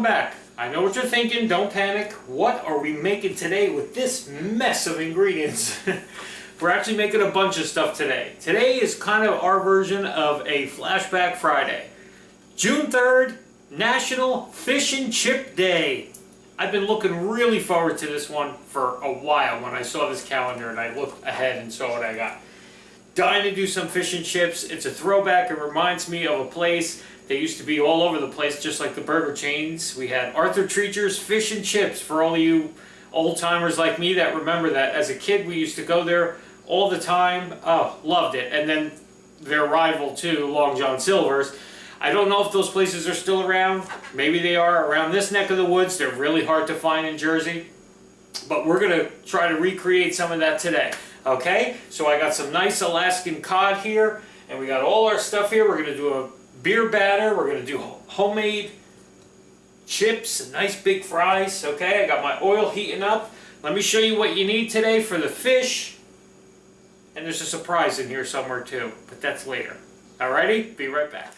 welcome back. I know what you're thinking, don't panic. What are we making today with this mess of ingredients? We're actually making a bunch of stuff today. Today is kind of our version of a Flashback Friday. June 3rd, National Fish and Chip Day. I've been looking really forward to this one for a while when I saw this calendar and I looked ahead and saw what I got. Dying to do some fish and chips. It's a throwback. It reminds me of a place that used to be all over the place, just like the burger chains. We had Arthur Treacher's Fish and Chips for all of you old-timers like me that remember that. As a kid, we used to go there all the time. Oh, loved it. And then their rival, too, Long John Silver's. I don't know if those places are still around. Maybe they are around this neck of the woods. They're really hard to find in Jersey. But we're going to try to recreate some of that today. Okay? So I got some nice Alaskan cod here. And we got all our stuff here. We're going to do a beer batter. We're going to do homemade chips and nice big fries. Okay? I got my oil heating up. Let me show you what you need today for the fish. And there's a surprise in here somewhere too. But that's later. Alrighty? Be right back.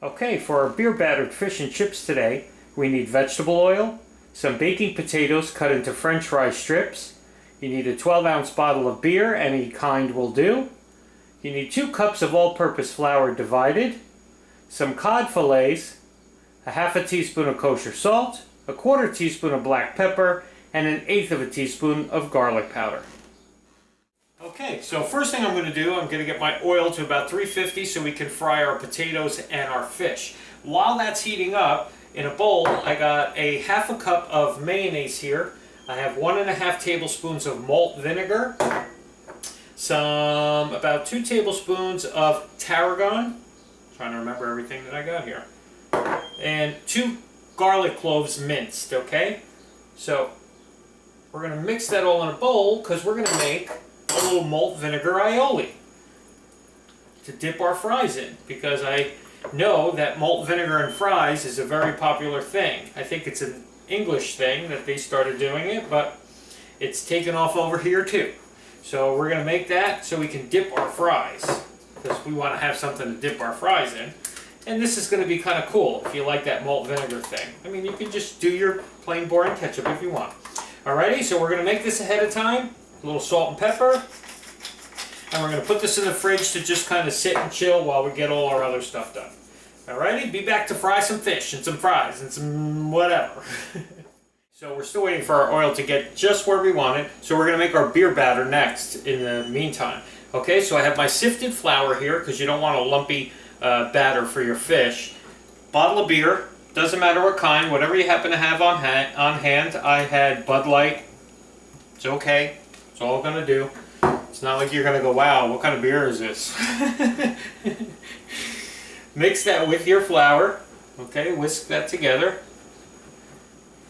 Okay, for our beer battered fish and chips today, we need vegetable oil, some baking potatoes cut into French fry strips. You need a 12-ounce bottle of beer, any kind will do. You need 2 cups of all-purpose flour divided, some cod fillets, a half a teaspoon of kosher salt, a 1/4 teaspoon of black pepper, and 1/8 teaspoon of garlic powder. Okay, so first thing I'm going to do, I'm going to get my oil to about 350 so we can fry our potatoes and our fish. While that's heating up, in a bowl, I got a half a cup of mayonnaise here. I have 1½ tablespoons of malt vinegar, about 2 tablespoons of tarragon, trying to remember everything that I got here, and 2 garlic cloves minced, okay? So we're going to mix that all in a bowl because we're going to make a little malt vinegar aioli to dip our fries in, because I know that malt vinegar in fries is a very popular thing. I think it's an English thing that they started doing it, but it's taken off over here too. So we're going to make that so we can dip our fries, because we want to have something to dip our fries in. And this is going to be kind of cool if you like that malt vinegar thing. I mean, you can just do your plain boring ketchup if you want. Alrighty, so we're going to make this ahead of time. A little salt and pepper, and we're going to put this in the fridge to just kind of sit and chill while we get all our other stuff done. Alrighty, be back to fry some fish and some fries and some whatever. So we're still waiting for our oil to get just where we want it, so we're going to make our beer batter next in the meantime. Okay, so I have my sifted flour here, because you don't want a lumpy batter for your fish. Bottle of beer, doesn't matter what kind, whatever you happen to have on hand. I had Bud Light. It's okay. It's all going to do. It's not like you're going to go, wow, what kind of beer is this? Mix that with your flour. Okay, whisk that together.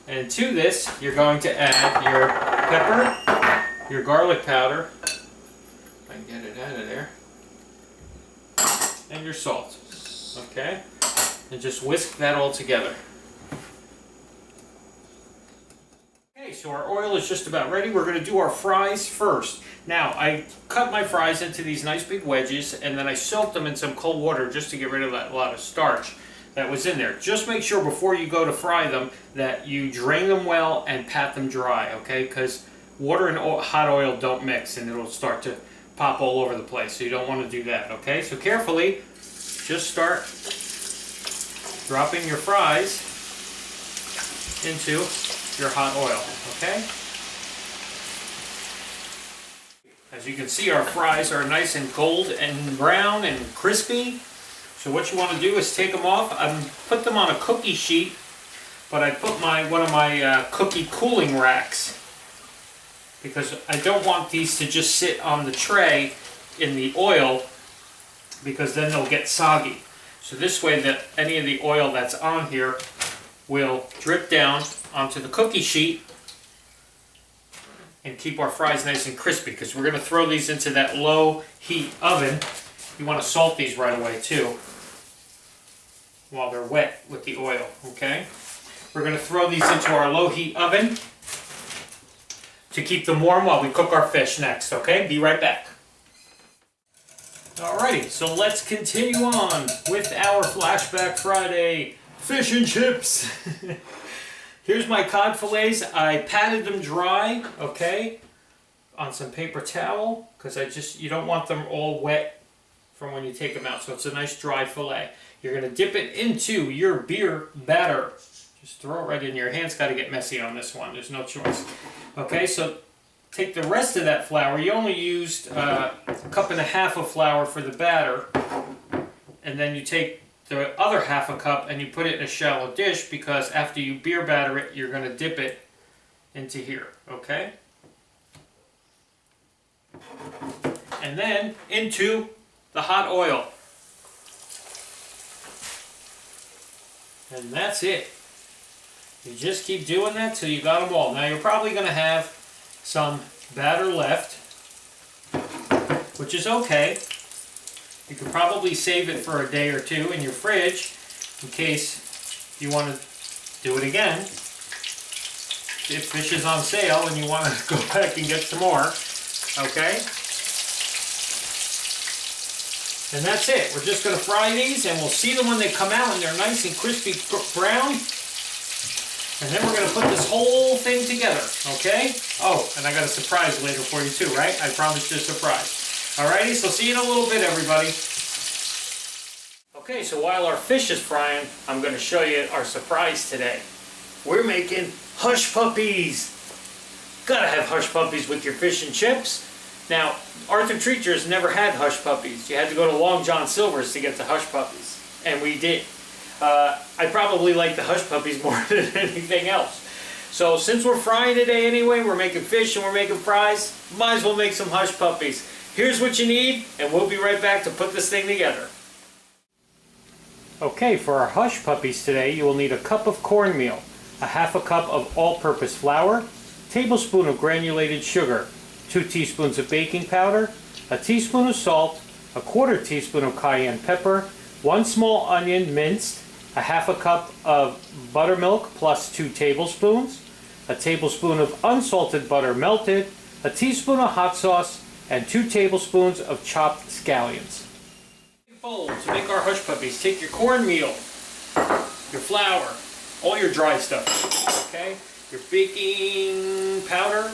And to this, you're going to add your pepper, your garlic powder, if I can get it out of there, and your salt. Okay? And just whisk that all together. Okay, so our oil is just about ready. We're going to do our fries first. Now, I cut my fries into these nice big wedges, and then I soaked them in some cold water just to get rid of that lot of starch that was in there. Just make sure before you go to fry them that you drain them well and pat them dry, okay? Because water and hot oil don't mix, and it'll start to pop all over the place, so you don't want to do that, okay? So carefully, just start dropping your fries into your hot oil, okay? As you can see, our fries are nice and gold and brown and crispy. So what you want to do is take them off. I put them on a cookie sheet, but I put one of my cookie cooling racks, because I don't want these to just sit on the tray in the oil, because then they'll get soggy. So this way that any of the oil that's on here will drip down onto the cookie sheet and keep our fries nice and crispy, because we're going to throw these into that low heat oven. You want to salt these right away too while they're wet with the oil, okay? We're going to throw these into our low heat oven to keep them warm while we cook our fish next, okay? Be right back. Alrighty, so let's continue on with our Flashback Friday Fish and chips. Here's my cod fillets. I patted them dry, okay, on some paper towel, because you don't want them all wet from when you take them out. So it's a nice dry fillet. You're gonna dip it into your beer batter. Just throw it right in. Your hands got to get messy on this one. There's no choice. Okay, so take the rest of that flour. You only used a cup and a half of flour for the batter, and then you take the other half a cup and you put it in a shallow dish, because after you beer batter it, you're going to dip it into here, okay? And then into the hot oil. And that's it. You just keep doing that till you got them all. Now you're probably going to have some batter left, which is okay. You could probably save it for a day or two in your fridge in case you want to do it again. If fish is on sale and you want to go back and get some more, okay? And that's it. We're just going to fry these, and we'll see them when they come out and they're nice and crispy brown. And then we're going to put this whole thing together, okay? Oh, and I got a surprise later for you too, right? I promised you a surprise. Alrighty, so see you in a little bit, everybody. Okay, so while our fish is frying, I'm going to show you our surprise today. We're making hush puppies. Gotta have hush puppies with your fish and chips. Now, Arthur Treacher's never had hush puppies. You had to go to Long John Silver's to get the hush puppies, and we did. I probably like the hush puppies more than anything else. So since we're frying today anyway, we're making fish and we're making fries, might as well make some hush puppies. Here's what you need, and we'll be right back to put this thing together. Okay, for our hush puppies today, you will need a cup of cornmeal, a half a cup of all-purpose flour, a tablespoon of granulated sugar, 2 teaspoons of baking powder, a teaspoon of salt, a quarter teaspoon of cayenne pepper, 1 small onion minced, a half a cup of buttermilk plus 2 tablespoons, a tablespoon of unsalted butter melted, a teaspoon of hot sauce, and 2 tablespoons of chopped scallions. In a bowl to make our hush puppies, take your cornmeal, your flour, all your dry stuff, okay? Your baking powder,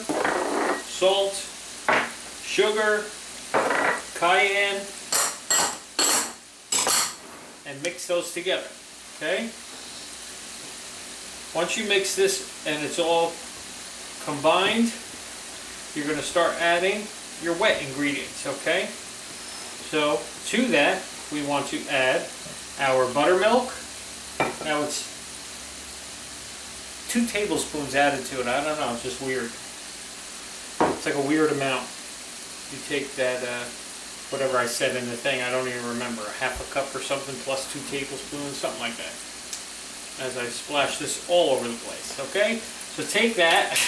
salt, sugar, cayenne, and mix those together, okay? Once you mix this and it's all combined, you're going to start adding your wet ingredients, okay? So to that, we want to add our buttermilk. Now it's 2 tablespoons added to it. I don't know, it's just weird. It's like a weird amount. You take that, whatever I said in the thing, I don't even remember, a half a cup or something plus 2 tablespoons, something like that. As I splash this all over the place, okay? So take that.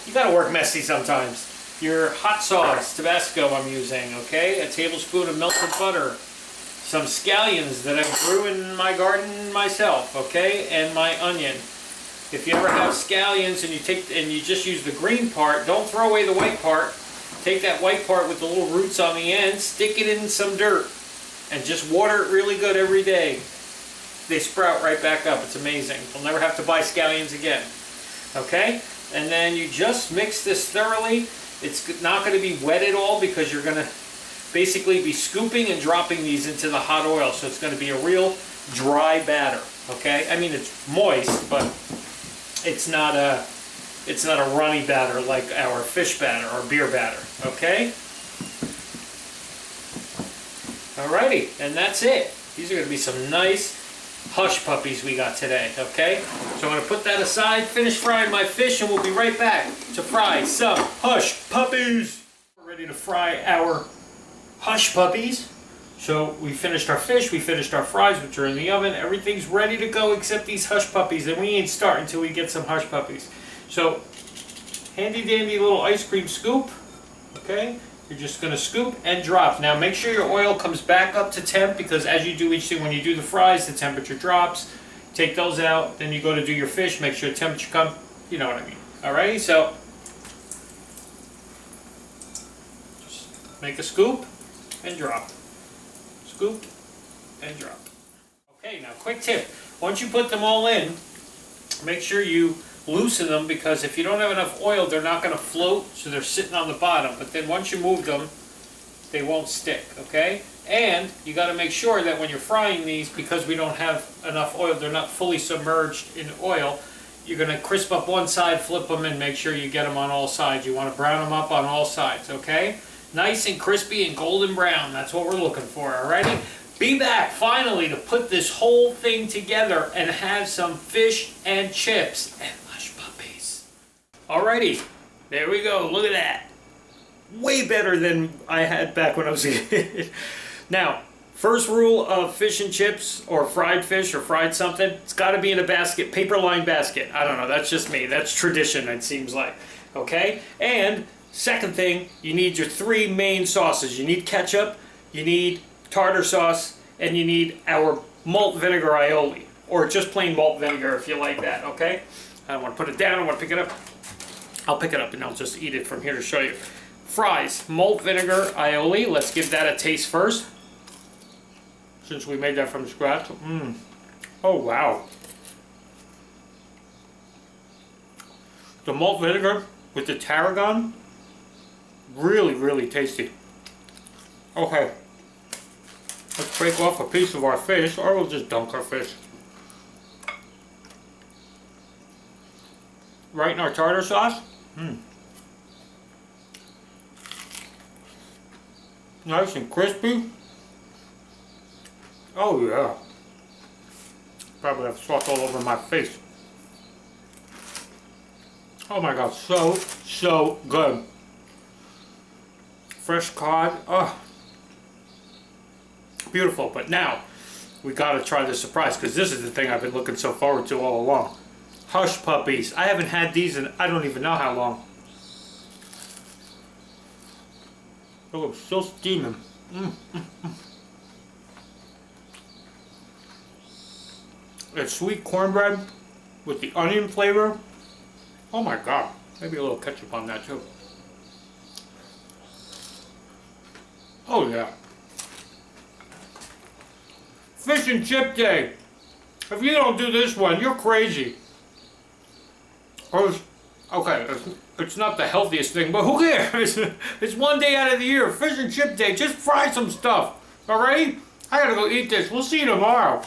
You gotta work messy sometimes. Your hot sauce, Tabasco I'm using, okay? A tablespoon of melted butter. Some scallions that I grew in my garden myself, okay? And my onion. If you ever have scallions and you just use the green part, don't throw away the white part. Take that white part with the little roots on the end, stick it in some dirt, and just water it really good every day. They sprout right back up. It's amazing. You'll never have to buy scallions again. Okay? And then you just mix this thoroughly. It's not going to be wet at all because you're going to basically be scooping and dropping these into the hot oil. So it's going to be a real dry batter. Okay? I mean, it's moist, but it's not a runny batter like our fish batter or beer batter. Okay? Alrighty, and that's it. These are going to be some nice hush puppies we got today, okay? So I'm going to put that aside, finish frying my fish, and we'll be right back to fry some hush puppies. We're ready to fry our hush puppies. So we finished our fish, we finished our fries, which are in the oven. Everything's ready to go except these hush puppies, and we ain't starting until we get some hush puppies. So, handy dandy little ice cream scoop, okay? You're just going to scoop and drop. Now make sure your oil comes back up to temp, because as you do each thing, when you do the fries, the temperature drops. Take those out, then you go to do your fish, make sure the temperature comes, you know what I mean. Alrighty, so just make a scoop and drop. Scoop and drop. Hey, now quick tip. Once you put them all in, make sure you loosen them, because if you don't have enough oil, they're not going to float, so they're sitting on the bottom. But then once you move them, they won't stick, okay? And you got to make sure that when you're frying these, because we don't have enough oil, they're not fully submerged in oil, you're going to crisp up one side, flip them, and make sure you get them on all sides. You want to brown them up on all sides, okay? Nice and crispy and golden brown. That's what we're looking for, alrighty? Be back finally to put this whole thing together and have some fish and chips and hush puppies. Alrighty, there we go. Look at that. Way better than I had back when I was a kid. Now, first rule of fish and chips, or fried fish, or fried something, it's got to be in a basket, paper-lined basket. I don't know, that's just me. That's tradition, it seems like. Okay? And second thing, you need your three main sauces. You need ketchup, you need tartar sauce, and you need our malt vinegar aioli, or just plain malt vinegar if you like that, okay? I don't want to put it down, I want to pick it up. I'll pick it up and I'll just eat it from here to show you. Fries, malt vinegar aioli. Let's give that a taste first, since we made that from scratch. Oh wow. The malt vinegar with the tarragon, really, really tasty. Okay, let's break off a piece of our fish, or we'll just dunk our fish right in our tartar sauce. Nice and crispy. Oh yeah. Probably have sauce all over my face. Oh my god, so good. Fresh cod. Oh, beautiful. But now we gotta try the surprise, because this is the thing I've been looking so forward to all along. Hush puppies. I haven't had these in I don't even know how long. Oh, still steaming. It's sweet cornbread with the onion flavor. Oh my god. Maybe a little ketchup on that too. Oh yeah. Fish and chip day. If you don't do this one, you're crazy. Okay, it's not the healthiest thing, but who cares? It's one day out of the year, fish and chip day. Just fry some stuff, alright? I gotta go eat this. We'll see you tomorrow.